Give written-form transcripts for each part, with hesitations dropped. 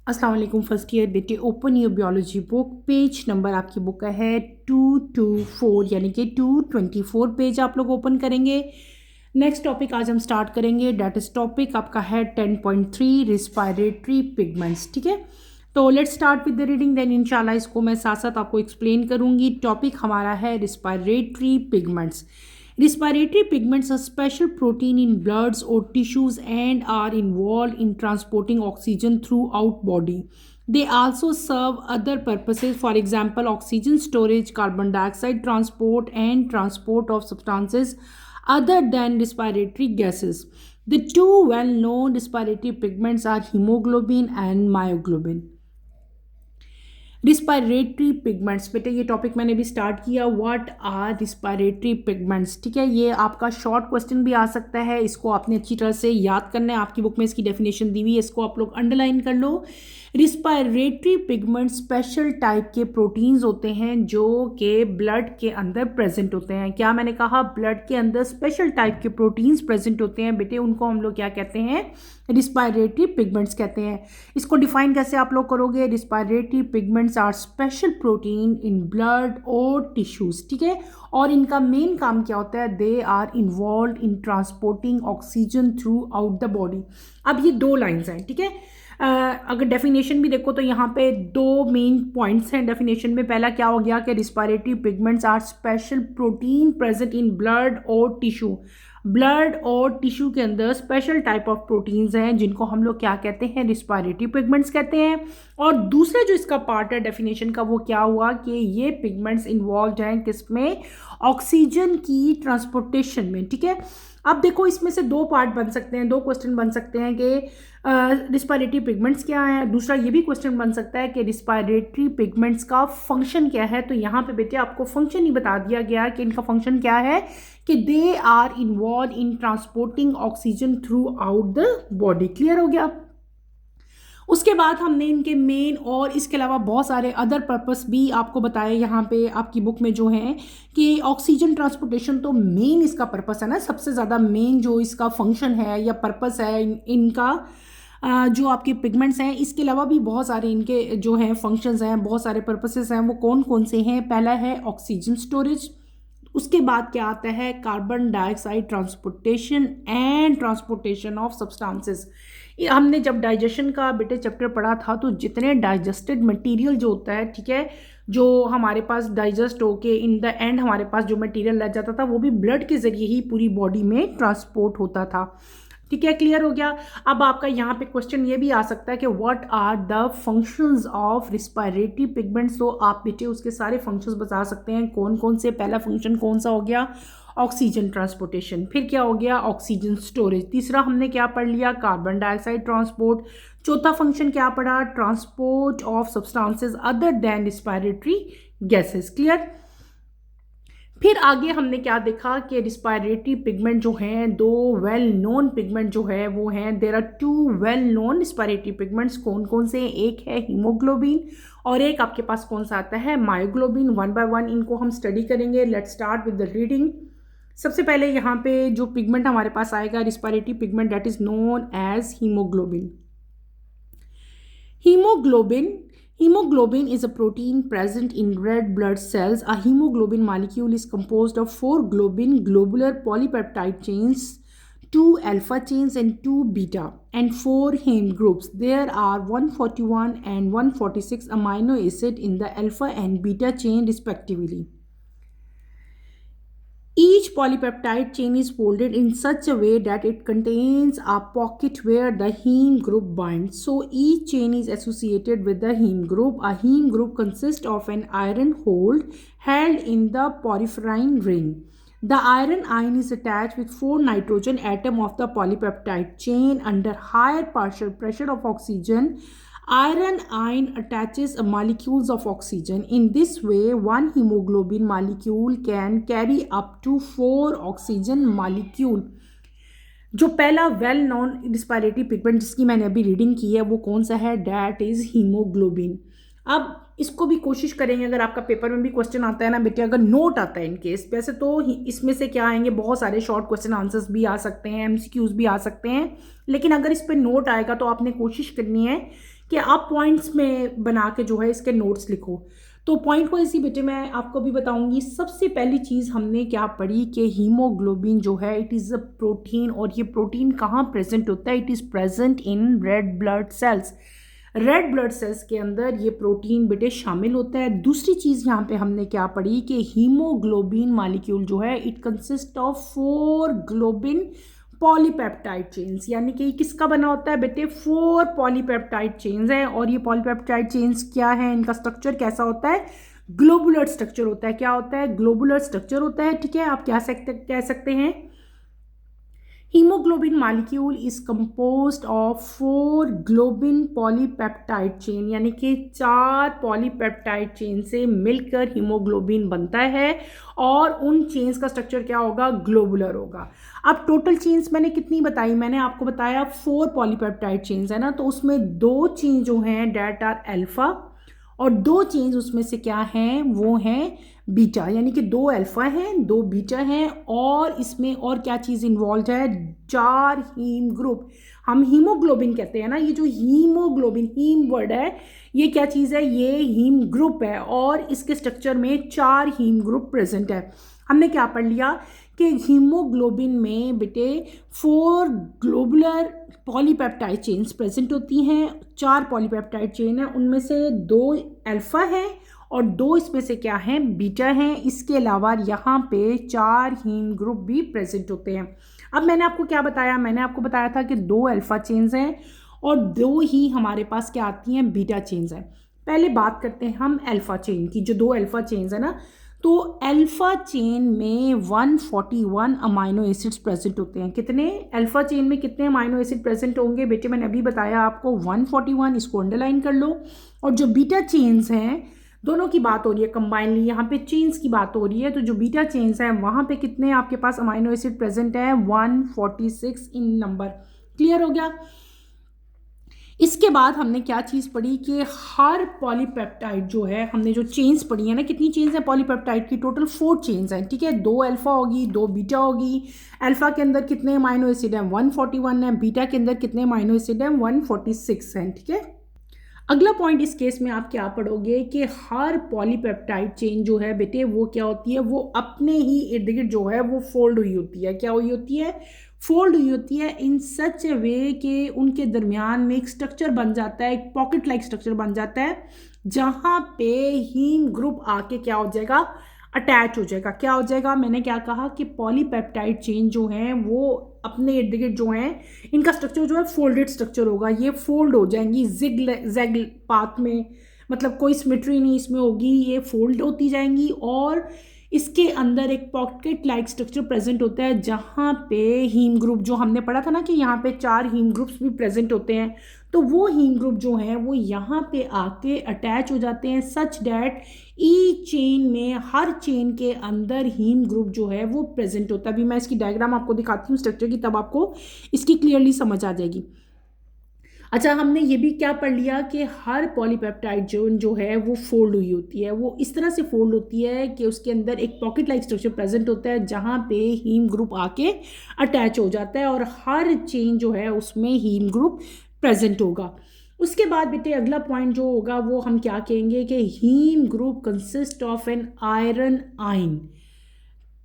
अस्सलाम वालेकुम first year बेटे। Open your biology book, page number आपकी बुक का है 224 यानी कि 224 पेज आप लोग ओपन करेंगे। नेक्स्ट टॉपिक आज हम स्टार्ट करेंगे, डेट इज टॉपिक आपका है 10.3 रिस्पायरेटरी पिगमेंट्स। ठीक है, तो let's start with the reading, then इंशाल्लाह इसको मैं साथ साथ आपको एक्सप्लेन करूंगी। टॉपिक हमारा है respiratory pigments. Respiratory pigments are special protein in bloods or tissues and are involved in transporting oxygen throughout body. They also serve other purposes, for example, oxygen storage, carbon dioxide transport, and transport of substances other than respiratory gases. The two well-known respiratory pigments are hemoglobin and myoglobin। Respiratory pigments, बेटे ये topic मैंने भी start किया। What are respiratory pigments? ठीक है, ये आपका short question भी आ सकता है, इसको आपने अच्छी तरह से याद करना है। आपकी बुक में इसकी डेफिनेशन दी हुई है, इसको आप लोग अंडरलाइन कर लो। रिस्पायरेटरी पिगमेंट स्पेशल टाइप के प्रोटीन्स होते हैं जो कि ब्लड के अंदर प्रेजेंट होते हैं। क्या मैंने कहा? ब्लड के अंदर स्पेशल टाइप के प्रोटीन्स प्रेजेंट होते हैं बेटे, उनको हम लोग क्या कहते हैं? रिस्पायरेटरी पिगमेंट्स कहते हैं। इसको डिफाइन कैसे आप लोग करोगे? Respiratory pigments are special protein in blood और टिश्यूज। ठीक है, और इनका मेन काम क्या होता है? They are involve in transporting oxygen throughout the body. अब ये दो लाइन्स हैं, ठीक है। अगर डेफिनेशन भी देखो तो यहाँ पे दो मेन पॉइंट्स हैं डेफिनेशन में। पहला क्या हो गया कि respiratory pigments are special protein present in blood और टिश्यू। ब्लड और टिश्यू के अंदर स्पेशल टाइप ऑफ प्रोटीन्स हैं जिनको हम लोग क्या कहते हैं? रिस्पायरेटरी पिगमेंट्स कहते हैं। और दूसरा जो इसका पार्ट है डेफिनेशन का, वो क्या हुआ कि ये पिगमेंट्स इन्वॉल्व हैं किसमें? ऑक्सीजन की ट्रांसपोर्टेशन में। ठीक है, अब देखो इसमें से दो पार्ट बन सकते हैं, दो क्वेश्चन बन सकते हैं कि रिस्पायरेटरी पिगमेंट्स क्या है। दूसरा ये भी क्वेश्चन बन सकता है कि रिस्पायरेटरी पिगमेंट्स का फंक्शन क्या है। तो यहाँ पे बेटे आपको फंक्शन ही बता दिया गया कि इनका फंक्शन क्या है, कि they are involve in transporting oxygen throughout the body. Clear हो गया? उसके बाद हमने इनके मेन और इसके अलावा बहुत सारे अदर पर्पस भी आपको बताए यहाँ पे आपकी बुक में जो है कि ऑक्सीजन ट्रांसपोर्टेशन तो मेन इसका पर्पस है ना, सबसे ज़्यादा मेन जो इसका फंक्शन है या पर्पस है इनका जो आपके पिगमेंट्स हैं। इसके अलावा भी बहुत सारे इनके जो हैं फंक्शंस हैं, बहुत सारे पर्पसेस हैं। वो कौन कौन से हैं? पहला है ऑक्सीजन स्टोरेज, उसके बाद क्या आता है? Carbon dioxide transportation and transportation of substances. हमने जब डाइजेशन का बेटे चैप्टर पढ़ा था तो जितने डाइजेस्टेड मटेरियल जो होता है, ठीक है, जो हमारे पास डाइजेस्ट होके इन द एंड हमारे पास जो मटेरियल रह जाता था वो भी ब्लड के जरिए ही पूरी बॉडी में ट्रांसपोर्ट होता था। ठीक है, क्लियर हो गया? अब आपका यहाँ पे क्वेश्चन ये भी आ सकता है कि what are the functions of respiratory pigments. तो आप बेटे उसके सारे फंक्शंस बता सकते हैं, कौन कौन से। पहला फंक्शन कौन सा हो गया? Oxygen transportation. फिर क्या हो गया? Oxygen storage. तीसरा हमने क्या पढ़ लिया? Carbon dioxide transport. चौथा फंक्शन क्या पढ़ा? Transport of substances other than respiratory gases. Clear? फिर आगे हमने क्या देखा कि रिस्पायरेटरी पिगमेंट जो हैं, दो वेल नोन पिगमेंट जो है वो हैं, there are two well known respiratory pigments. कौन कौन से? एक है हीमोग्लोबिन और एक आपके पास कौन सा आता है? मायोग्लोबिन। वन बाय वन इनको हम स्टडी करेंगे। Let's start with the reading. सबसे पहले यहाँ पे जो पिगमेंट हमारे पास आएगा respiratory pigment, that is known as haemoglobin. Hemoglobin is a protein present in red blood cells. A hemoglobin molecule is composed of 4 globin globular polypeptide chains, 2 alpha chains and 2 beta, and 4 heme groups. There are 141 and 146 amino acids in the alpha and beta chain respectively. Each polypeptide chain is folded in such a way that it contains a pocket where the heme group binds. So each chain is associated with the heme group. A heme group consists of an iron hold held in the porphyrin ring. The iron ion is attached with 4 nitrogen atom of the polypeptide chain under higher partial pressure of oxygen. Iron ion attaches molecules of oxygen. In this way, one hemoglobin molecule can carry up to 4 oxygen molecule. जो पहला well non respiratory pigment जिसकी मैंने अभी reading की है वो कौन सा है? That is haemoglobin. अब इसको भी कोशिश करेंगे, अगर आपका पेपर में भी क्वेश्चन आता है ना बेटे, अगर नोट आता है इनकेस, वैसे तो इसमें से क्या आएंगे, बहुत सारे शॉर्ट क्वेश्चन आंसर्स भी आ सकते हैं, एमसीक्यूज भी आ सकते हैं, लेकिन अगर इस पर नोट आएगा तो आपने कोशिश करनी है कि आप पॉइंट्स में बना के जो है इसके नोट्स लिखो। तो पॉइंट को ऐसी बेटे मैं आपको भी बताऊंगी। सबसे पहली चीज़ हमने क्या पढ़ी कि हीमोग्लोबिन जो है इट इज़ अ प्रोटीन, और ये प्रोटीन कहाँ प्रेजेंट होता है? It is present in red blood cells. Red blood cells के अंदर ये प्रोटीन बेटे शामिल होता है। दूसरी चीज़ यहाँ पे हमने क्या पढ़ी कि हीमोग्लोबिन मॉलिक्यूल जो है it consist of 4 globin polypeptide chains, यानी कि किसका बना होता है बेटे? 4 पॉलीपेप्टाइड चेन्स हैं। और ये पॉलीपेप्टाइड चेन्स क्या है, इनका स्ट्रक्चर कैसा होता है? ग्लोबुलर स्ट्रक्चर होता है। क्या होता है? ग्लोबुलर स्ट्रक्चर होता है। ठीक है, आप कह सकते हैं hemoglobin molecule is composed of 4 globin polypeptide chain, यानी कि 4 पॉलीपेप्टाइड चेन से मिलकर हीमोग्लोबिन बनता है, और उन चेन्स का स्ट्रक्चर क्या होगा? ग्लोबुलर होगा। अब टोटल चेन्स मैंने कितनी बताई? मैंने आपको बताया 4 पॉलीपेप्टाइड चेन्स है ना, तो उसमें 2 चेन जो हैं डेट आर अल्फा, और 2 चेन्स उसमें से क्या हैं? वो हैं बीटा, यानी कि 2 अल्फा हैं 2 बीटा हैं। और इसमें और क्या चीज़ इन्वॉल्व है? 4 हीम ग्रुप। हम हीमोग्लोबिन कहते हैं ना, ये जो हीमोग्लोबिन हीम वर्ड है ये क्या चीज़ है? ये हीम ग्रुप है, और इसके स्ट्रक्चर में 4 हीम ग्रुप प्रेजेंट है। हमने क्या पढ़ लिया कि हीमोग्लोबिन में बेटे 4 ग्लोबुलर पॉलीपेप्टाइड चेन्स प्रेजेंट होती हैं। 4 पॉलीपेप्टाइड चेन है, उनमें से 2 अल्फा है और 2 इसमें से क्या हैं? बीटा हैं। इसके अलावा यहाँ पे 4 हीम ग्रुप भी प्रेजेंट होते हैं। अब मैंने आपको क्या बताया? मैंने आपको बताया था कि 2 अल्फा चेन्स हैं और 2 ही हमारे पास क्या आती हैं? बीटा चेन्स हैं। पहले बात करते हैं हम अल्फा चेन की। जो 2 अल्फा चेन्स है ना, तो अल्फा चेन में 141 अमाइनो एसिड्स प्रेजेंट होते हैं। कितने? अल्फा चेन में कितने अमाइनो एसिड प्रेजेंट होंगे बेटे? मैंने अभी बताया आपको 141, इसको अंडरलाइन कर लो। और जो बीटा चेन्स हैं, दोनों की बात हो रही है कंबाइनली, यहाँ पे चेन्स की बात हो रही है, तो जो बीटा चेन्स हैं वहाँ पे कितने आपके पास अमाइनो एसिड प्रेजेंट है? 146 इन नंबर। क्लियर हो गया? इसके बाद हमने क्या चीज़ पढ़ी कि हर पॉलीपेप्टाइड जो है, हमने जो चेन्स पढ़ी है ना, कितनी चेन्स हैं पॉलीपेप्टाइड की? टोटल 4 चेन्स हैं। ठीक है, 2 अल्फा होगी 2 बीटा होगी। अल्फा के अंदर कितने अमाइनो एसिड हैं? 141 है। बीटा के अंदर कितने अमाइनो एसिड हैं? 146 हैं। ठीक है, अगला पॉइंट इस केस में आप क्या पढ़ोगे कि हर पॉलीपेप्टाइड चेन जो है बेटे वो क्या होती है? वो अपने ही इर्द गिर्द जो है वो फोल्ड हुई होती है। क्या हुई होती है? फोल्ड हुई होती है इन सच ए वे कि उनके दरमियान में एक स्ट्रक्चर बन जाता है, एक पॉकेट लाइक स्ट्रक्चर बन जाता है, जहाँ पे हीम ग्रुप आके क्या हो जाएगा? अटैच हो जाएगा। क्या हो जाएगा? मैंने क्या कहा कि पॉलीपेप्टाइड चेन जो है वो अपने इर्द गिर्द जो है इनका स्ट्रक्चर जो है फोल्डेड स्ट्रक्चर होगा। ये फोल्ड हो जाएंगी जिग पाथ में, मतलब कोई सिमेट्री नहीं इसमें होगी, ये फोल्ड होती जाएंगी। और इसके अंदर एक पॉकेट लाइक स्ट्रक्चर प्रेजेंट होता है, जहाँ पे हीम ग्रुप, जो हमने पढ़ा था ना कि यहाँ पे 4 हीम ग्रुप्स भी प्रेजेंट होते हैं, तो वो हीम ग्रुप जो हैं वो यहाँ पे आके अटैच हो जाते हैं, सच डैट ई चेन में हर चेन के अंदर हीम ग्रुप जो है वो प्रेजेंट होता है। अभी मैं इसकी डायग्राम आपको दिखाती हूँ स्ट्रक्चर की, तब आपको इसकी क्लियरली समझ आ जाएगी। अच्छा, हमने ये भी क्या पढ़ लिया कि हर पॉलीपेप्टाइड जो है वो फोल्ड हुई होती है। वो इस तरह से फोल्ड होती है कि उसके अंदर एक पॉकेट लाइक स्ट्रक्चर प्रेजेंट होता है, जहाँ पे हीम ग्रुप आके अटैच हो जाता है, और हर चेन जो है उसमें हीम ग्रुप प्रेजेंट होगा। उसके बाद बेटे अगला पॉइंट जो होगा वो हम क्या कहेंगे कि haem group consist of an iron ion.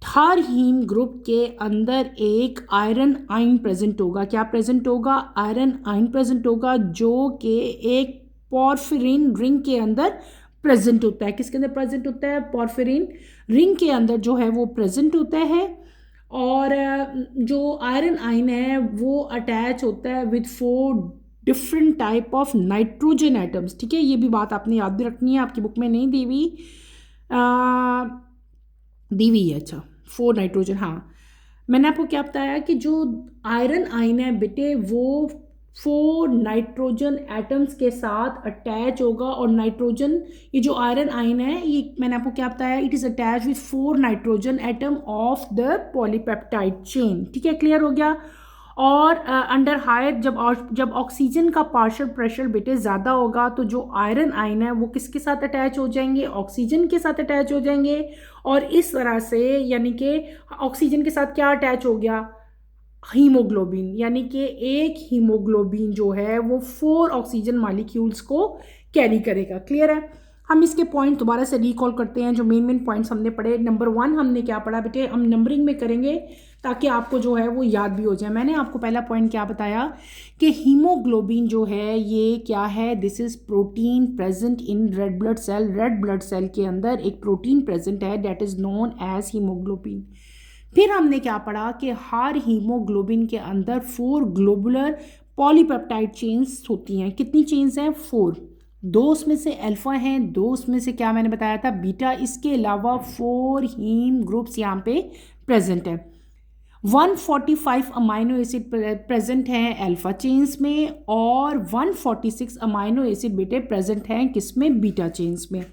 हर हीम ग्रुप के अंदर एक आयरन आयन प्रेजेंट होगा। क्या प्रेजेंट होगा? आयरन आयन प्रेजेंट होगा, जो कि एक पॉर्फिरिन रिंग के अंदर प्रेजेंट होता है। किसके अंदर प्रेजेंट होता है? पॉर्फिरिन रिंग के अंदर जो है वो प्रेजेंट होता है। और जो आयरन आयन है वो अटैच होता है with 4 different type of nitrogen atoms. ठीक है, ये भी बात आपने याद भी रखनी है, आपकी बुक में नहीं दी हुई है। अच्छा, 4 नाइट्रोजन। हाँ, मैंने आपको क्या बताया कि जो आयरन आयन है बेटे वो 4 नाइट्रोजन एटम्स के साथ अटैच होगा। और नाइट्रोजन, ये जो आयरन आयन है ये मैंने आपको क्या बताया? It is attach with 4 nitrogen atom of the polypeptide chain. ठीक है, क्लियर हो गया? और अंडर हायर जब ऑक्सीजन का पार्शियल प्रेशर बेटे ज़्यादा होगा, तो जो आयरन आयन है वो किसके साथ अटैच हो जाएंगे? ऑक्सीजन के साथ अटैच हो जाएंगे। और इस तरह से यानी कि ऑक्सीजन के साथ क्या अटैच हो गया? हीमोग्लोबिन, यानी कि एक हीमोग्लोबिन जो है वो 4 ऑक्सीजन मॉलिक्यूल्स को कैरी करेगा। क्लियर है? हम इसके पॉइंट दोबारा से रिकॉल करते हैं, जो मेन मेन पॉइंट्स हमने पढ़े। नंबर 1 हमने क्या पढ़ा बेटे, हम नंबरिंग में करेंगे ताकि आपको जो है वो याद भी हो जाए। मैंने आपको पहला पॉइंट क्या बताया कि हीमोग्लोबिन जो है ये क्या है, this is protein present in red blood cell. Red blood cell के अंदर एक प्रोटीन प्रेजेंट है that is known as haemoglobin. फिर हमने क्या पढ़ा कि हर हीमोग्लोबिन के अंदर 4 ग्लोबुलर पॉलीपेप्टाइड चेन्स होती हैं। कितनी चेन्स हैं? 4। 2 उसमें से अल्फा हैं, 2 उसमें से क्या मैंने बताया था, बीटा। इसके अलावा 4 हीम ग्रुप्स यहाँ पे प्रेजेंट है। 145 अमाइनो एसिड प्रेजेंट हैं अल्फा चेन्स में, और 146 अमाइनो एसिड बेटे प्रेजेंट हैं किसमें, बीटा चेन्स में।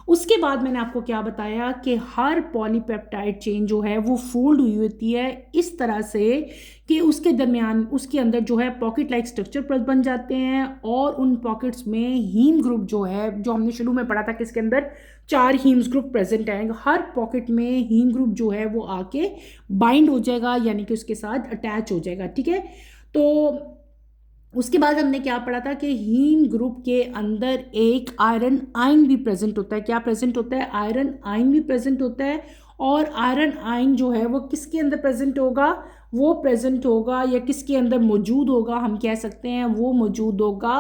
उसके बाद मैंने आपको क्या बताया कि हर पॉलीपेप्टाइड चेन जो है वो फोल्ड हुई होती है इस तरह से कि उसके दरमियान, उसके अंदर जो है पॉकेट लाइक स्ट्रक्चर बन जाते हैं, और उन पॉकेट्स में हीम ग्रुप जो है, जो हमने शुरू में पढ़ा था कि इसके अंदर 4 हीम्स ग्रुप प्रेजेंट आएंगे, हर पॉकेट में हीम ग्रुप जो है वो आके बाइंड हो जाएगा, यानी कि उसके साथ अटैच हो जाएगा। ठीक है? तो उसके बाद हमने क्या पढ़ा था कि हीम ग्रुप के अंदर एक आयरन आयन भी प्रेजेंट होता है। क्या प्रेजेंट होता है? आयरन आयन भी प्रेजेंट होता है। और आयरन आयन जो है वो किसके अंदर प्रेजेंट होगा, वो प्रेजेंट होगा या किसके अंदर मौजूद होगा, हम कह सकते हैं वो मौजूद होगा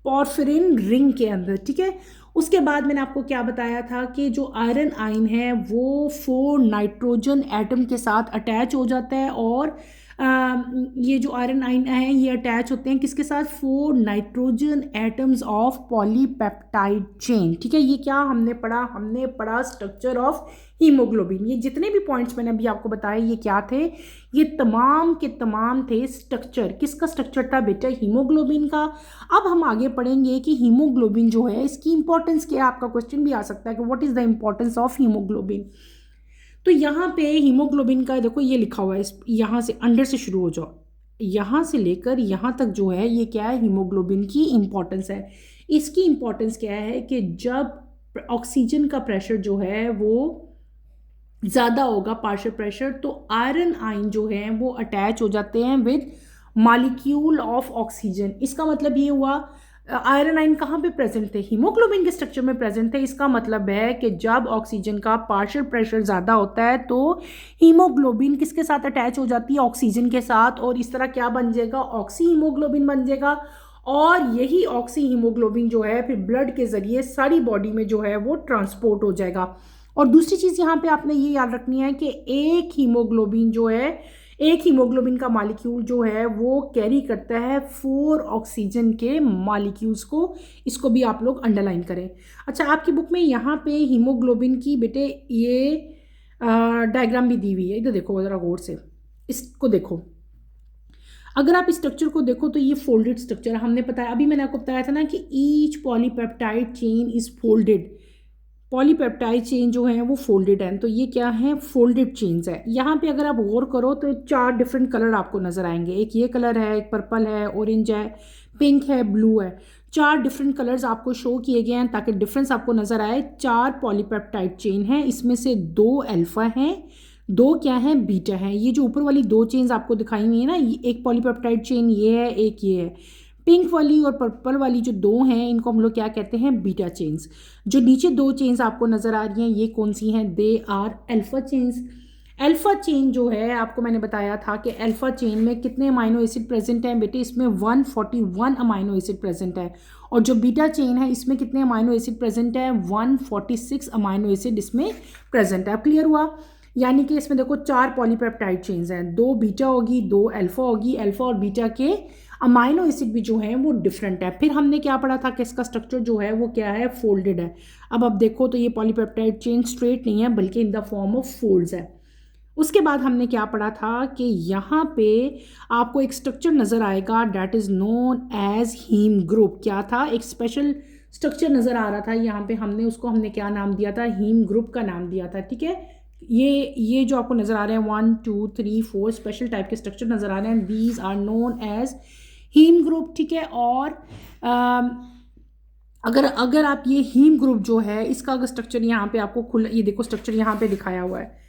पॉर्फिरिन रिंग के अंदर। ठीक है? उसके बाद मैंने आपको क्या बताया था कि जो आयरन आयन है वो 4 नाइट्रोजन एटम के साथ अटैच हो जाता है, और ये जो आयरन आयन है ये अटैच होते हैं किसके साथ, 4 nitrogen atoms of polypeptide chain. ठीक है? ये क्या हमने पढ़ा, हमने पढ़ा स्ट्रक्चर ऑफ हीमोग्लोबिन। ये जितने भी पॉइंट्स मैंने अभी आपको बताए ये क्या थे, ये तमाम के तमाम थे स्ट्रक्चर। किसका स्ट्रक्चर था बेटा? हीमोग्लोबिन का। अब हम आगे पढ़ेंगे कि हीमोग्लोबिन जो है इसकी इंपॉर्टेंस क्या है। आपका क्वेश्चन भी आ सकता है कि what is the importance of haemoglobin. तो यहाँ पे हीमोग्लोबिन का देखो ये लिखा हुआ है, इस यहाँ से अंडर से शुरू हो जाओ, यहाँ से लेकर यहाँ तक जो है ये क्या है, हीमोग्लोबिन की इंपॉर्टेंस है। इसकी इंपॉर्टेंस क्या है कि जब ऑक्सीजन का प्रेशर जो है वो ज़्यादा होगा, पार्शियल प्रेशर, तो आयरन आयन जो है वो अटैच हो जाते हैं विद मॉलिक्यूल ऑफ ऑक्सीजन। इसका मतलब ये हुआ आयरन आयन कहाँ पे प्रेजेंट थे, हीमोग्लोबिन के स्ट्रक्चर में प्रेजेंट थे। इसका मतलब है कि जब ऑक्सीजन का पार्शियल प्रेशर ज़्यादा होता है तो हीमोग्लोबिन किसके साथ अटैच हो जाती है, ऑक्सीजन के साथ, और इस तरह क्या बन जाएगा, ऑक्सी हीमोग्लोबिन बन जाएगा। और यही ऑक्सी हीमोग्लोबिन जो है फिर ब्लड के ज़रिए सारी बॉडी में जो है वो ट्रांसपोर्ट हो जाएगा। और दूसरी चीज़ यहाँ पे आपने ये याद रखनी है कि एक हीमोग्लोबिन जो है, एक हीमोग्लोबिन का मॉलिक्यूल जो है वो कैरी करता है 4 ऑक्सीजन के मॉलिक्यूल्स को। इसको भी आप लोग अंडरलाइन करें। अच्छा, आपकी बुक में यहाँ पे हीमोग्लोबिन की बेटे ये डायग्राम भी दी हुई है, इधर देखो ज़रा गौर से, इसको देखो। अगर आप इस स्ट्रक्चर को देखो तो ये फोल्डेड स्ट्रक्चर हमने बताया, अभी मैंने आपको बताया था ना कि each polypeptide chain is folded. Polypeptide chain जो है वो फोल्डेड है, तो ये क्या है, फोल्डेड चेन्स है। यहाँ पे अगर आप गौर करो तो 4 डिफरेंट कलर आपको नजर आएंगे। एक ये कलर है, एक पर्पल है, ऑरेंज है, पिंक है, ब्लू है। 4 डिफरेंट कलर्स आपको शो किए गए हैं ताकि डिफरेंस आपको नजर आए। 4 पॉलीपेप्टाइड चेन है, इसमें से 2 अल्फा हैं, 2 क्या है, बीटा है। ये जो ऊपर वाली 2 चेन्स आपको दिखाई हुई है ना, एक पॉलीपेप्टाइड चेन ये है, एक ये है। पिंक वाली और पर्पल वाली जो 2 हैं इनको हम लोग क्या कहते हैं, बीटा चेन्स। जो नीचे 2 चेन्स आपको नजर आ रही हैं ये कौन सी हैं, they are alpha chains. Alpha chain जो है आपको मैंने बताया था कि अल्फा चेन में कितने अमाइनो एसिड प्रेजेंट हैं बेटे, इसमें 141 अमाइनो एसिड प्रेजेंट है। और जो बीटा चेन है इसमें कितने अमाइनो एसिड प्रेजेंट है, 146 अमाइनो एसिड इसमें प्रेजेंट है। क्लियर हुआ? यानी कि इसमें देखो 4 पॉलीपेप्टाइड चेन्स हैं, 2 बीटा होगी, 2 अल्फा होगी। अल्फा और बीटा के अमाइनो एसिड भी जो है वो डिफरेंट है। फिर हमने क्या पढ़ा था कि इसका स्ट्रक्चर जो है वो क्या है, फोल्डेड है। अब देखो तो ये पॉलीपेप्टाइड चेन स्ट्रेट नहीं है बल्कि in the form of folds है। उसके बाद हमने क्या पढ़ा था कि यहाँ पे आपको एक स्ट्रक्चर नज़र आएगा that is known as haem group. क्या था, एक स्पेशल स्ट्रक्चर नज़र आ रहा था यहाँ पे, हमने क्या नाम दिया था, हीम ग्रुप का नाम दिया था। ठीक है? ये जो आपको नज़र आ रहे हैं 1 2 3 4 स्पेशल टाइप के स्ट्रक्चर नज़र आ रहे हैं, these are known as haem group. ठीक है? और अगर आप ये हीम ग्रुप जो है इसका अगर स्ट्रक्चर यहाँ पे आपको खुला, ये देखो स्ट्रक्चर यहाँ पे दिखाया हुआ है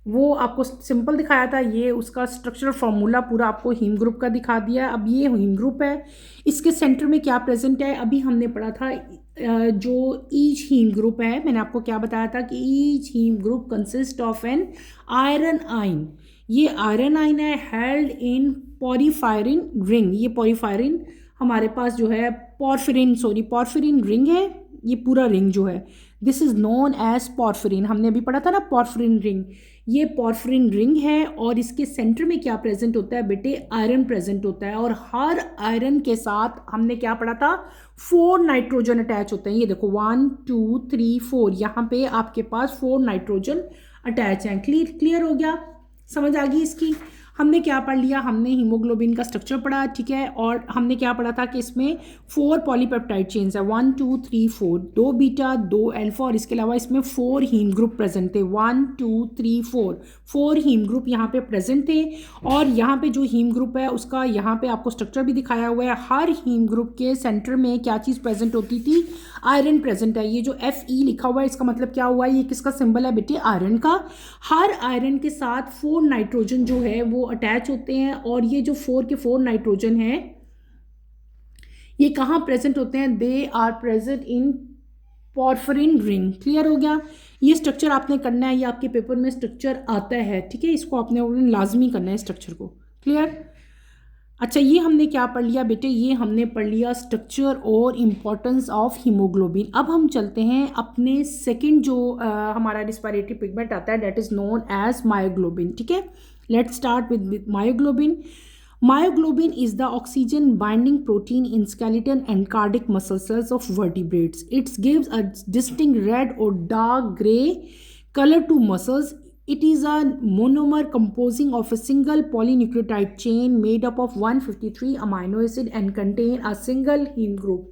वो आपको सिंपल दिखाया था, ये उसका स्ट्रक्चरल फार्मूला पूरा आपको हीम ग्रुप का दिखा दिया। अब ये हीम ग्रुप है, इसके सेंटर में क्या प्रेजेंट है, अभी हमने पढ़ा था जो ईच हीम ग्रुप है, मैंने आपको क्या बताया था कि each haem group consist of an iron ion. ये आयरन आइन है हेल्ड इन पॉरीफायरिन रिंग। ये पॉरीफायरिन हमारे पास जो है पॉर्फिरिन रिंग है, ये पूरा रिंग जो है दिस इज नोन एज पॉर्फिरिन। हमने अभी पढ़ा था ना पॉर्फिरिन रिंग, ये पॉर्फिरिन रिंग है और इसके सेंटर में क्या प्रेजेंट होता है बेटे, आयरन प्रेजेंट होता है। और हर आयरन के साथ हमने क्या पढ़ा था, 4 नाइट्रोजन अटैच होते हैं। ये देखो 1 2 3 4, यहाँ पे आपके पास 4 नाइट्रोजन अटैच हैं। क्लियर हो गया, समझ आ गई इसकी। हमने क्या पढ़ लिया, हमने हीमोग्लोबिन का स्ट्रक्चर पढ़ा, ठीक है। और हमने क्या पढ़ा था कि इसमें 4 पॉलीपेप्टाइड चेन्स है, 1 2 3 4, 2 बीटा 2 अल्फा, और इसके अलावा इसमें 4 हीम ग्रुप प्रेजेंट थे, 1 2 3 4 हीम ग्रुप यहाँ पे प्रेजेंट थे। और यहाँ पे जो हीम ग्रुप है उसका यहाँ पे आपको स्ट्रक्चर भी दिखाया हुआ है। हर हीम ग्रुप के सेंटर में क्या चीज़ प्रेजेंट होती थी, आयरन प्रेजेंट है। ये जो Fe लिखा हुआ है इसका मतलब क्या हुआ है, ये किसका सिंबल है बेटे, आयरन का। हर आयरन के साथ 4 नाइट्रोजन जो है वो अटैच होते हैं। और ये जो 4 के 4 नाइट्रोजन हैं ये कहाँ प्रेजेंट होते हैं, they are present in porphyrin ring. Clear हो गया, ये स्ट्रक्चर आपने करना है, ये आपके पेपर में स्ट्रक्चर आता है, ठीक है। इसको आपने लाजमी करना है स्ट्रक्चर को। क्लियर, अच्छा ये हमने क्या पढ़ लिया बेटे, ये हमने पढ़ लिया स्ट्रक्चर और इम्पोर्टेंस ऑफ हीमोग्लोबिन। अब हम चलते हैं अपने सेकंड जो हमारा रिस्पिरेटरी पिगमेंट आता है, that is known as myoglobin, ठीक है। Let's start with myoglobin. Myoglobin is the oxygen binding protein in skeleton and cardiac muscle cells of vertebrates. It gives a distinct red or dark gray color to muscles. It is a monomer composing of a single polynucleotide chain made up of 153 amino acid and contain a single heme group.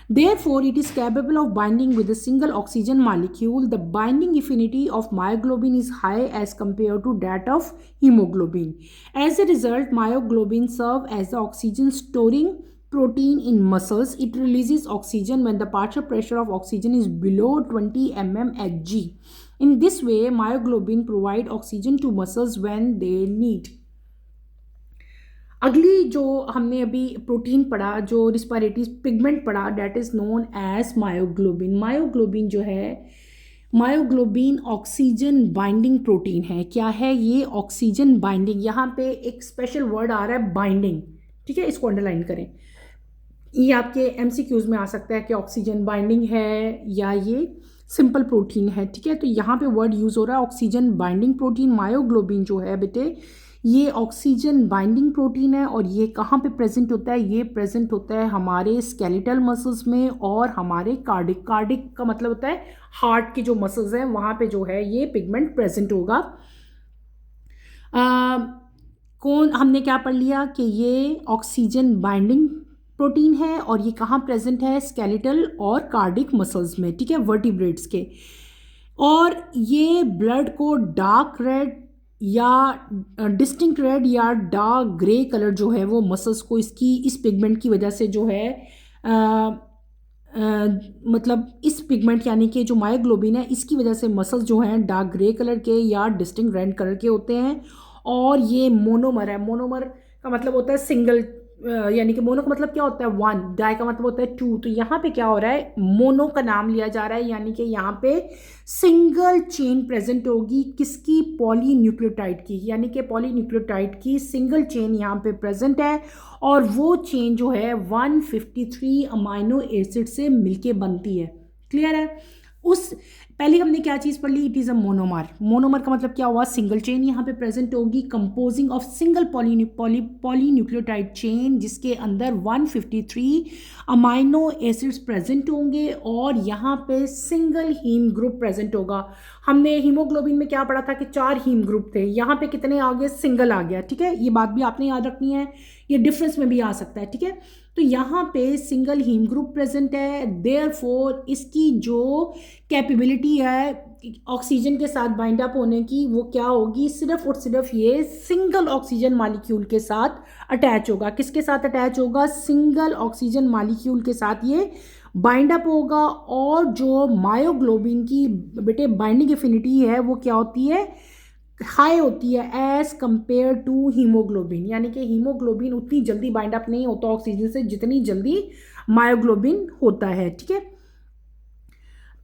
Therefore, it is capable of binding with a single oxygen molecule. The binding affinity of myoglobin is high as compared to that of hemoglobin. As a result, myoglobin serves as the oxygen storing protein in muscles. It releases oxygen when the partial pressure of oxygen is below 20 mmHg. In this way, myoglobin provides oxygen to muscles when they need. अगली जो हमने अभी protein पढ़ा, जो respiratory pigment पढ़ा, that is known as myoglobin. Myoglobin जो है, myoglobin oxygen binding protein है। क्या है ये, ऑक्सीजन बाइंडिंग। यहाँ पे एक स्पेशल वर्ड आ रहा है बाइंडिंग, ठीक है, इसको अंडरलाइन करें। ये आपके MCQs में आ सकता है कि ऑक्सीजन बाइंडिंग है या ये सिंपल प्रोटीन है, ठीक है। तो यहाँ पे वर्ड यूज़ हो रहा है ऑक्सीजन बाइंडिंग प्रोटीन। मायोग्लोबिन जो है बेटे ये ऑक्सीजन बाइंडिंग प्रोटीन है। और ये कहाँ पे प्रेजेंट होता है, ये प्रेजेंट होता है हमारे स्केलेटल मसल्स में और हमारे कार्डिक का मतलब होता है हार्ट के जो मसल्स हैं वहाँ पे जो है ये पिगमेंट प्रेजेंट होगा। हमने क्या पढ़ लिया कि ये ऑक्सीजन बाइंडिंग प्रोटीन है और ये कहाँ प्रेजेंट है, स्केलेटल और कार्डिक मसल्स में, ठीक है, वर्टिब्रेट्स के। और ये ब्लड को डार्क रेड या डिस्टिंक्ट रेड या डार्क ग्रे कलर जो है वो मसल्स को इसकी इस पिगमेंट की वजह से जो है मतलब इस पिगमेंट यानी कि जो मायोग्लोबिन है इसकी वजह से मसल्स जो हैं डार्क ग्रे कलर के या डिस्टिंक्ट रेड कलर के होते हैं। और ये मोनोमर है। मोनोमर का मतलब होता है सिंगल, यानी कि मोनो का मतलब क्या होता है 1, डाई का मतलब होता है 2। तो यहाँ पे क्या हो रहा है, मोनो का नाम लिया जा रहा है, यानी कि यहाँ पे सिंगल चेन प्रेजेंट होगी किसकी, पॉलीन्यूक्लियोटाइड की, यानी कि पॉलीन्यूक्लियोटाइड की सिंगल चेन यहाँ पे प्रेजेंट है। और वो चेन जो है 153 अमाइनो एसिड से मिलके बनती है। क्लियर है। उस पहले हमने क्या चीज़ पढ़ ली, it is a monomer. Monomer का मतलब क्या हुआ, सिंगल चेन यहाँ पे प्रेजेंट होगी composing of single polynucleotide chain जिसके अंदर 153 अमाइनो एसिड्स प्रेजेंट होंगे और यहाँ पे सिंगल हीम ग्रुप प्रेजेंट होगा। हमने हीमोग्लोबिन में क्या पढ़ा था कि 4 हीम ग्रुप थे, यहाँ पे कितने आ गए, सिंगल आ गया, ठीक है। ये बात भी आपने याद रखनी है, ये डिफरेंस में भी आ सकता है, ठीक है। तो यहाँ पे सिंगल हीम ग्रुप प्रेजेंट है, देयरफॉर इसकी जो कैपेबिलिटी है ऑक्सीजन के साथ बाइंड अप होने की वो क्या होगी, सिर्फ और सिर्फ ये सिंगल ऑक्सीजन मॉलिक्यूल के साथ अटैच होगा। किसके साथ अटैच होगा, सिंगल ऑक्सीजन मॉलिक्यूल के साथ ये बाइंड अप होगा। और जो मायोग्लोबिन की बेटे बाइंडिंग एफिनिटी है वो क्या होती है, हाई होती है एज कंपेयर टू हीमोग्लोबिन, यानी कि हीमोग्लोबिन उतनी जल्दी बाइंड अप नहीं होता ऑक्सीजन से जितनी जल्दी मायोग्लोबिन होता है, ठीक है।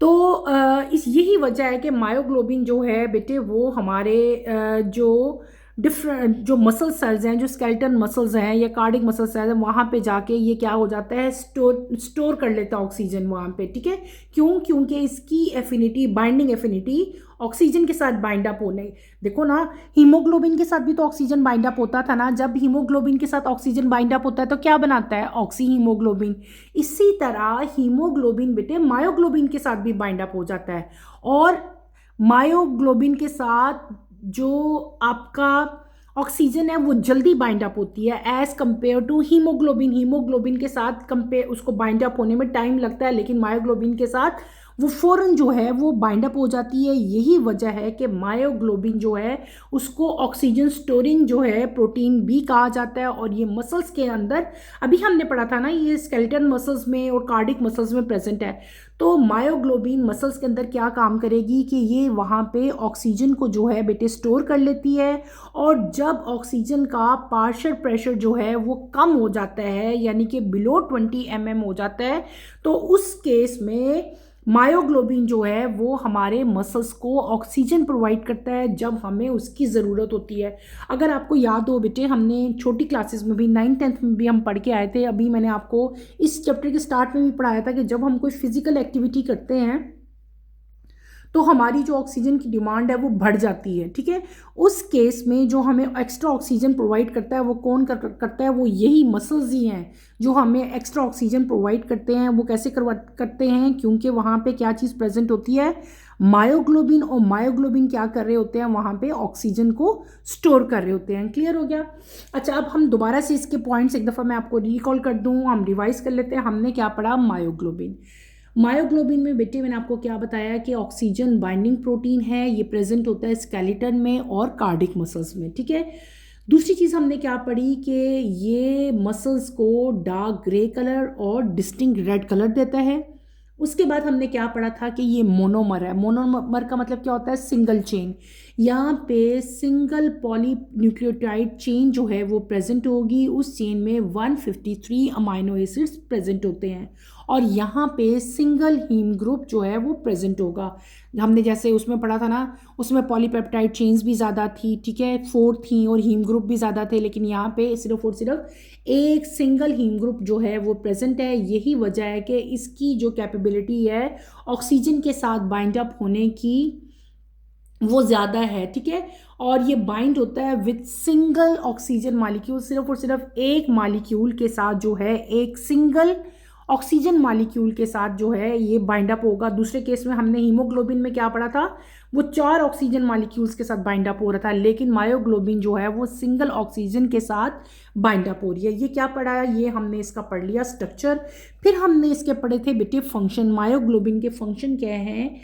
तो इस यही वजह है कि मायोग्लोबिन जो है बेटे वो हमारे जो डिफरेंट जो मसल सेल्स हैं, जो स्केलेटन मसल्स हैं या कार्डिक मसल सेल्स हैं, वहाँ पे जाके ये क्या हो जाता है, स्टोर कर लेता है ऑक्सीजन वहाँ पे, ठीक है। क्यों? क्योंकि इसकी एफिनिटी, बाइंडिंग एफिनिटी ऑक्सीजन के साथ बाइंड अप होने, देखो ना, हीमोग्लोबिन के साथ भी तो ऑक्सीजन बाइंड अप होता था ना। जब हीमोग्लोबिन के साथ ऑक्सीजन बाइंड अप होता है तो क्या बनाता है, ऑक्सी हीमोग्लोबिन। इसी तरह हीमोग्लोबिन बेटे मायोग्लोबिन के साथ भी बाइंड अप हो जाता है, और मायोग्लोबिन के साथ जो आपका ऑक्सीजन है वो जल्दी बाइंड अप होती है as compare to haemoglobin. Haemoglobin के साथ कंपेयर उसको बाइंड अप होने में टाइम लगता है, लेकिन मायोग्लोबिन के साथ वो फ़ौरन जो है वो बाइंड अप हो जाती है। यही वजह है कि मायोग्लोबिन जो है उसको ऑक्सीजन स्टोरिंग जो है प्रोटीन भी कहा जाता है। और ये मसल्स के अंदर, अभी हमने पढ़ा था ना, ये स्केलेटन मसल्स में और कार्डिक मसल्स में प्रेजेंट है। तो मायोग्लोबिन मसल्स के अंदर क्या काम करेगी कि ये वहाँ पे ऑक्सीजन को जो है बेटे स्टोर कर लेती है, और जब ऑक्सीजन का पार्शियल प्रेशर जो है वो कम हो जाता है, यानी कि बिलो 20 mm हो जाता है, तो उस केस में मायोग्लोबिन जो है वो हमारे मसल्स को ऑक्सीजन प्रोवाइड करता है जब हमें उसकी ज़रूरत होती है। अगर आपको याद हो बेटे, हमने छोटी क्लासेस में भी 9th-10th में भी हम पढ़ के आए थे। अभी मैंने आपको इस चैप्टर के स्टार्ट में भी पढ़ाया था कि जब हम कोई फिजिकल एक्टिविटी करते हैं तो हमारी जो ऑक्सीजन की डिमांड है वो बढ़ जाती है, ठीक है। उस केस में जो हमें एक्स्ट्रा ऑक्सीजन प्रोवाइड करता है वो कौन करता है, वो यही मसल्स ही हैं जो हमें एक्स्ट्रा ऑक्सीजन प्रोवाइड करते हैं। वो कैसे करते हैं, क्योंकि वहाँ पे क्या चीज़ प्रेजेंट होती है, मायोग्लोबिन। और मायोग्लोबिन क्या कर रहे होते हैं, वहाँ पे ऑक्सीजन को स्टोर कर रहे होते हैं। क्लियर हो गया? अच्छा, अब हम दोबारा से इसके पॉइंट्स एक दफ़ा मैं आपको रिकॉल कर दूँ, हम रिवाइज कर लेते हैं। हमने क्या पढ़ा, मायोग्लोबिन। मायोग्लोबिन में बेटे मैंने आपको क्या बताया कि ऑक्सीजन बाइंडिंग प्रोटीन है, ये प्रेजेंट होता है स्केलेटन में और कार्डिक मसल्स में, ठीक है। दूसरी चीज़ हमने क्या पढ़ी कि ये मसल्स को डार्क ग्रे कलर और डिस्टिंक्ट रेड कलर देता है। उसके बाद हमने क्या पढ़ा था कि ये मोनोमर है। मोनोमर का मतलब क्या होता है, सिंगल चेन। यहाँ पे सिंगल पॉलीन्यूक्लियोटाइड चेन जो है वो प्रेजेंट होगी। उस चेन में 153 अमाइनो एसिड्स प्रेजेंट होते हैं, और यहाँ पे सिंगल हीम ग्रुप जो है वो प्रेजेंट होगा। हमने जैसे उसमें पढ़ा था ना, उसमें पॉलीपेप्टाइड चेन्स भी ज़्यादा थी, ठीक है, 4 थी, और हीम ग्रुप भी ज़्यादा थे, लेकिन यहाँ पे सिर्फ और सिर्फ एक सिंगल हीम ग्रुप जो है वो प्रेजेंट है। यही वजह है कि इसकी जो कैपेबिलिटी है ऑक्सीजन के साथ बाइंड अप होने की वो ज़्यादा है, ठीक है। और ये बाइंड होता है विद सिंगल ऑक्सीजन मालिक्यूल, सिर्फ और सिर्फ एक मालिक्यूल के साथ जो है, एक सिंगल ऑक्सीजन मालिक्यूल के साथ जो है ये बाइंड अप होगा। दूसरे केस में हमने हीमोग्लोबिन में क्या पढ़ा था, वो 4 ऑक्सीजन मालिक्यूल्स के साथ बाइंड अप हो रहा था, लेकिन मायोग्लोबिन जो है वो सिंगल ऑक्सीजन के साथ बाइंड अप हो रही है। ये क्या पढ़ा है, ये हमने इसका पढ़ लिया स्ट्रक्चर। फिर हमने इसके पढ़े थे बेटे फंक्शन। मायोग्लोबिन के फंक्शन क्या हैं,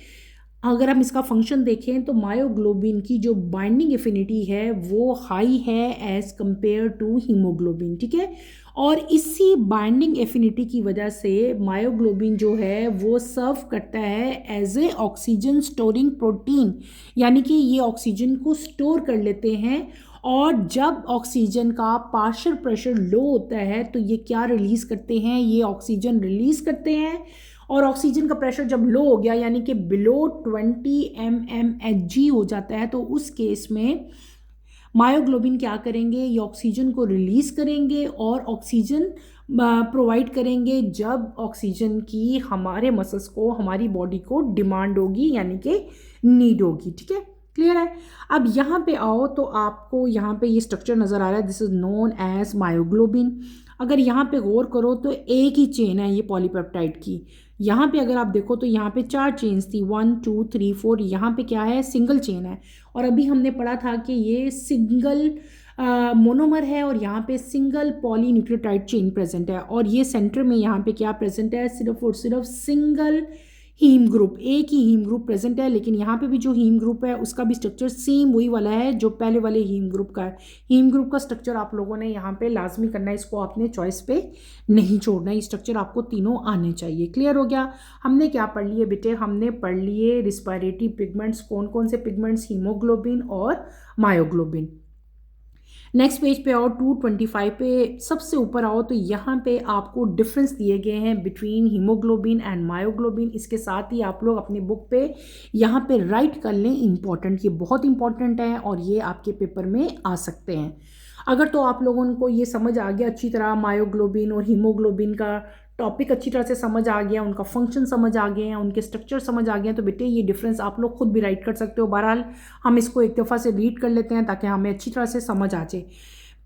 अगर हम इसका फंक्शन देखें तो मायोग्लोबिन की जो बाइंडिंग एफिनिटी है वो हाई है एज कंपेयर टू हीमोग्लोबिन, ठीक है। और इसी बाइंडिंग एफिनिटी की वजह से मायोग्लोबिन जो है वो सर्व करता है as a oxygen storing protein, यानी कि ये ऑक्सीजन को स्टोर कर लेते हैं। और जब ऑक्सीजन का पार्शियल प्रेशर लो होता है तो ये क्या रिलीज़ करते हैं, ये ऑक्सीजन रिलीज़ करते हैं। और ऑक्सीजन का प्रेशर जब लो हो गया, यानी कि बिलो 20 mmHg हो जाता है, तो उस केस में मायोग्लोबिन क्या करेंगे, ये ऑक्सीजन को रिलीज़ करेंगे और ऑक्सीजन प्रोवाइड करेंगे जब ऑक्सीजन की हमारे मसल्स को, हमारी बॉडी को डिमांड होगी, यानी कि नीड होगी, ठीक है। क्लियर है? अब यहाँ पे आओ तो आपको यहाँ पे ये स्ट्रक्चर नज़र आ रहा है, this is known as myoglobin. अगर यहाँ पे गौर करो तो एक ही चेन है ये पॉलीपेप्टाइड की। यहाँ पे अगर आप देखो तो यहाँ पे 4 चेन्स थी, 1 2 3 4, यहाँ पे क्या है, सिंगल चेन है। और अभी हमने पढ़ा था कि ये सिंगल मोनोमर है, और यहाँ पे सिंगल पॉलीन्यूक्लियोटाइड चेन प्रेजेंट है। और ये सेंटर में यहाँ पे क्या प्रेजेंट है, सिर्फ और सिर्फ सिंगल हीम ग्रुप, एक ही हीम ग्रुप प्रेजेंट है, लेकिन यहाँ पे भी जो हीम ग्रुप है उसका भी स्ट्रक्चर सेम वही वाला है जो पहले वाले हीम ग्रुप का है। हीम ग्रुप का स्ट्रक्चर आप लोगों ने यहाँ पे लाजमी करना है, इसको आपने चॉइस पे नहीं छोड़ना है, ये स्ट्रक्चर आपको तीनों आने चाहिए। क्लियर हो गया। हमने क्या पढ़ लिए बेटे, हमने पढ़ लिए रिस्पायरेटरी पिगमेंट्स, कौन कौन से पिगमेंट्स, हीमोग्लोबिन और मायोग्लोबिन। नेक्स्ट पेज पे आओ, 225 पे सबसे ऊपर आओ, तो यहाँ पे आपको डिफरेंस दिए गए हैं बिटवीन हीमोग्लोबिन एंड मायोग्लोबिन। इसके साथ ही आप लोग अपनी बुक पे यहाँ पे राइट कर लें इंपॉर्टेंट, ये बहुत इंपॉर्टेंट है और ये आपके पेपर में आ सकते हैं। अगर तो आप लोगों को ये समझ आ गया अच्छी तरह, मायोग्लोबिन और हीमोग्लोबिन का टॉपिक अच्छी तरह से समझ आ गया, उनका फंक्शन समझ आ गए हैं, उनके स्ट्रक्चर समझ आ गए हैं, तो बेटे ये डिफरेंस आप लोग खुद भी राइट कर सकते हो। बहरहाल हम इसको एक दफ़ा से रीड कर लेते हैं ताकि हमें अच्छी तरह से समझ आ जाए।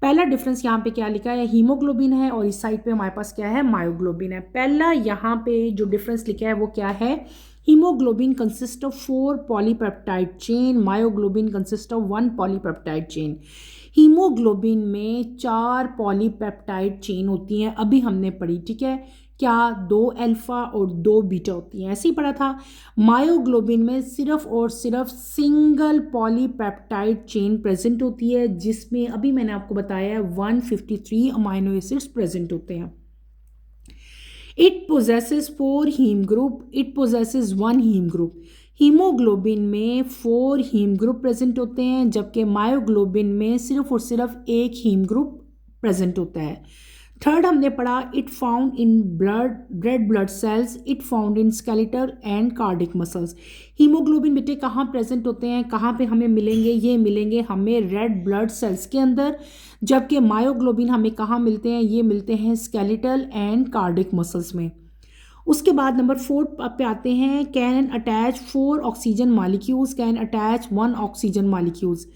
पहला डिफरेंस यहाँ पे क्या लिखा है, हीमोग्लोबिन है और इस साइड पे हमारे पास क्या है, मायोग्लोबिन है। पहला यहाँ पे जो डिफरेंस लिखा है वो क्या है, haemoglobin consist of 4 polypeptide chain, myoglobin consist of 1 polypeptide chain. Haemoglobin में 4 पॉलीपेप्टाइड चेन होती हैं, अभी हमने पढ़ी, ठीक है, क्या 2 अल्फा और 2 बीटा होती हैं, ऐसे ही पढ़ा था। मायोग्लोबिन में सिर्फ और सिर्फ सिंगल पॉलीपेप्टाइड चेन प्रेजेंट होती है, जिसमें अभी मैंने आपको बताया 153 अमाइनो एसिड्स प्रेजेंट होते हैं। It possesses 4 haem group, it possesses 1 haem group. Haemoglobin में 4 हीम ग्रुप प्रेजेंट होते हैं, जबकि मायोग्लोबिन में सिर्फ और सिर्फ एक हीम ग्रुप प्रेजेंट होता है। थर्ड हमने पढ़ा, it found in blood, red blood cells, it found in skeletal and cardiac muscles. Haemoglobin बेटे कहाँ प्रेजेंट होते हैं, कहाँ पे हमें मिलेंगे, ये मिलेंगे हमें रेड ब्लड सेल्स के अंदर, जबकि मायोग्लोबिन हमें कहाँ मिलते हैं, ये मिलते हैं स्केलेटल एंड कार्डिक मसल्स में। उसके बाद नंबर 4 पे आते हैं, can attach 4 oxygen molecules, can attach 1 oxygen molecules.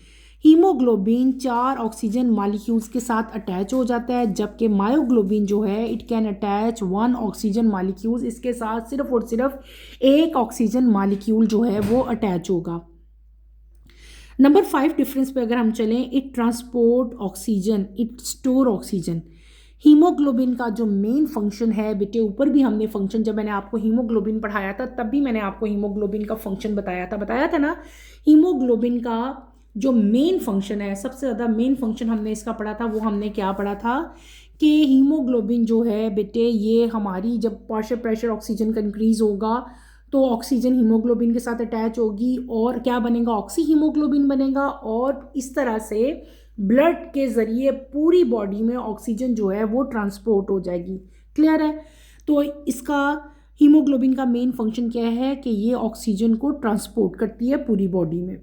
Haemoglobin 4 oxygen molecules के साथ अटैच हो जाता है, जबकि मायोग्लोबिन जो है it can attach 1 oxygen molecules, इसके साथ सिर्फ और सिर्फ एक ऑक्सीजन मालिक्यूल जो है वो अटैच होगा। नंबर 5 डिफरेंस पे अगर हम चलें, it transport oxygen, it store oxygen. Haemoglobin का जो मेन फंक्शन है बेटे, ऊपर भी हमने फंक्शन, जब मैंने आपको हीमोग्लोबिन पढ़ाया था तब भी मैंने आपको हीमोग्लोबिन का फंक्शन बताया था ना। हीमोग्लोबिन का जो मेन फंक्शन है, सबसे ज़्यादा मेन फंक्शन हमने इसका पढ़ा था, वो हमने क्या पढ़ा था कि हीमोग्लोबिन जो है बेटे, ये हमारी जब पार्शियल प्रेशर ऑक्सीजन का इंक्रीज होगा तो ऑक्सीजन हीमोग्लोबिन के साथ अटैच होगी और क्या बनेगा, ऑक्सी हीमोग्लोबिन बनेगा, और इस तरह से ब्लड के ज़रिए पूरी बॉडी में ऑक्सीजन जो है वो ट्रांसपोर्ट हो जाएगी। क्लियर है। तो इसका हीमोग्लोबिन का मेन फंक्शन क्या है कि ये ऑक्सीजन को ट्रांसपोर्ट करती है पूरी बॉडी में,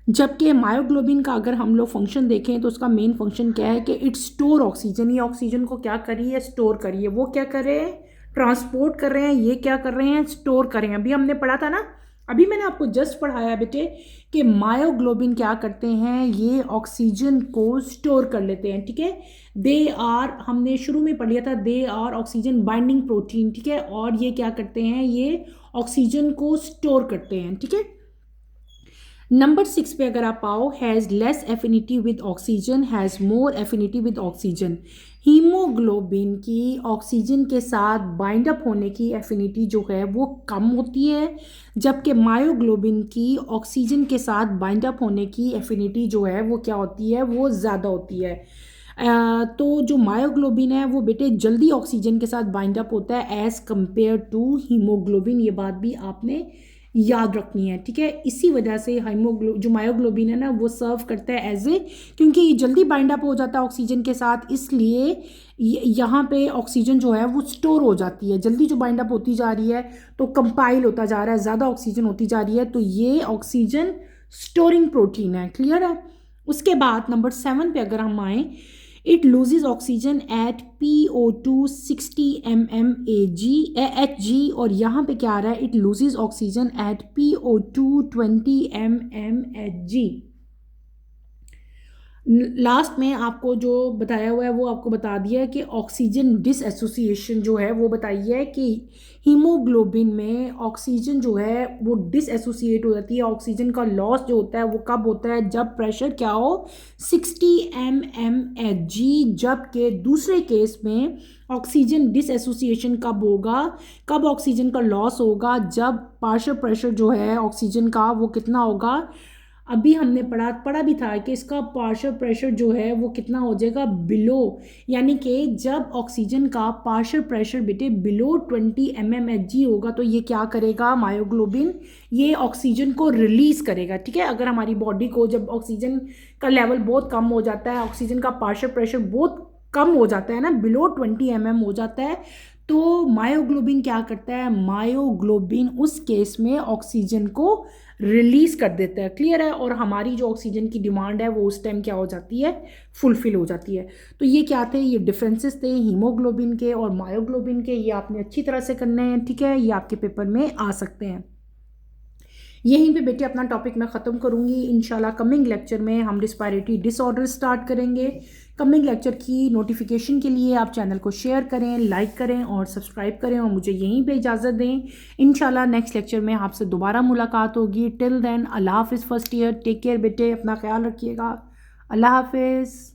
जबकि मायोग्लोबिन का अगर हम लोग फंक्शन देखें तो उसका मेन फंक्शन क्या है कि इट स्टोर ऑक्सीजन। ये ऑक्सीजन को क्या कर रही है, स्टोर कर रही है। वो क्या कर रहे हैं, ट्रांसपोर्ट कर रहे हैं, ये क्या कर रहे हैं, स्टोर कर रहे हैं। अभी हमने पढ़ा था ना, अभी मैंने आपको जस्ट पढ़ाया बेटे कि मायोग्लोबिन क्या करते हैं, ये ऑक्सीजन को स्टोर कर लेते हैं, ठीक है। दे आर, हमने शुरू में पढ़ लिया था, they are oxygen binding protein, ठीक है, और ये क्या करते हैं, ये ऑक्सीजन को स्टोर करते हैं, ठीक है। नंबर 6 पे अगर आप आओ, has less affinity with oxygen, has more affinity with oxygen. Haemoglobin की ऑक्सीजन के साथ बाइंड अप होने की एफिनिटी जो है वो कम होती है, जबकि मायोग्लोबिन की ऑक्सीजन के साथ बाइंड अप होने की एफिनिटी जो है वो क्या होती है, वो ज़्यादा होती है। तो जो मायोग्लोबिन है वो बेटे जल्दी ऑक्सीजन के साथ बाइंड अप होता है एज़ कम्पेयर टू हीमोग्लोबिन। ये बात भी आपने याद रखनी है, ठीक है। इसी वजह से जो मायोग्लोबिन है ना वो सर्व करता है एज ए, क्योंकि ये जल्दी बाइंड अप हो जाता है ऑक्सीजन के साथ, इसलिए यहाँ पे ऑक्सीजन जो है वो स्टोर हो जाती है। जल्दी जो बाइंड अप होती जा रही है तो कंपाइल होता जा रहा है, ज़्यादा ऑक्सीजन होती जा रही है, तो ये ऑक्सीजन स्टोरिंग प्रोटीन है। क्लियर है। उसके बाद नंबर 7 पे अगर हम आए, it loses oxygen at PO2 60 mmHg, और यहाँ पे क्या आ रहा है, it loses oxygen at PO2 20 mmHg। Last में आपको जो बताया हुआ है वो आपको बता दिया है कि ऑक्सीजन डिसएसोसिएशन जो है वो बताई है कि हीमोग्लोबिन में ऑक्सीजन जो है वो डिसएसोसिएट हो जाती है। ऑक्सीजन का लॉस जो होता है वो कब होता है, जब प्रेशर क्या हो 60 mmHg, जबकि दूसरे केस में ऑक्सीजन डिसएसोसिएशन कब होगा, कब ऑक्सीजन का लॉस होगा, जब पार्शियल प्रेशर जो है ऑक्सीजन का वो कितना होगा। अभी हमने पढ़ा भी था कि इसका पार्शियल प्रेशर जो है वो कितना हो जाएगा, बिलो, यानी कि जब ऑक्सीजन का पार्शियल प्रेशर बेटे बिलो 20 mmHg होगा तो ये क्या करेगा, मायोग्लोबिन ये ऑक्सीजन को रिलीज करेगा। ठीक है, अगर हमारी बॉडी को जब ऑक्सीजन का लेवल बहुत कम हो जाता है, ऑक्सीजन का पार्शियल प्रेशर बहुत कम हो जाता है ना, बिलो 20 mm हो जाता है, तो मायोग्लोबिन क्या करता है, मायोग्लोबिन उस केस में ऑक्सीजन को रिलीज कर देता है। क्लियर है, और हमारी जो ऑक्सीजन की डिमांड है वो उस टाइम क्या हो जाती है, फुलफिल हो जाती है। तो ये क्या थे, ये डिफरेंसेस थे हीमोग्लोबिन के और मायोग्लोबिन के, ये आपने अच्छी तरह से करने हैं। ठीक है, ये आपके पेपर में आ सकते हैं। यहीं पे बेटे अपना टॉपिक मैं ख़त्म करूँगी। इंशाल्लाह कमिंग लेक्चर में हम रिस्पायरेटरी डिसऑर्डर स्टार्ट करेंगे। कमिंग लेक्चर की नोटिफिकेशन के लिए आप चैनल को शेयर करें, लाइक करें और सब्सक्राइब करें, और मुझे यहीं पे इजाज़त दें। इंशाल्लाह नेक्स्ट लेक्चर में आपसे दोबारा मुलाकात होगी। टिल देन अल्लाह हाफिज़ फर्स्ट ईयर, टेक केयर बेटे, अपना ख्याल रखिएगा। अल्लाह हाफिज़।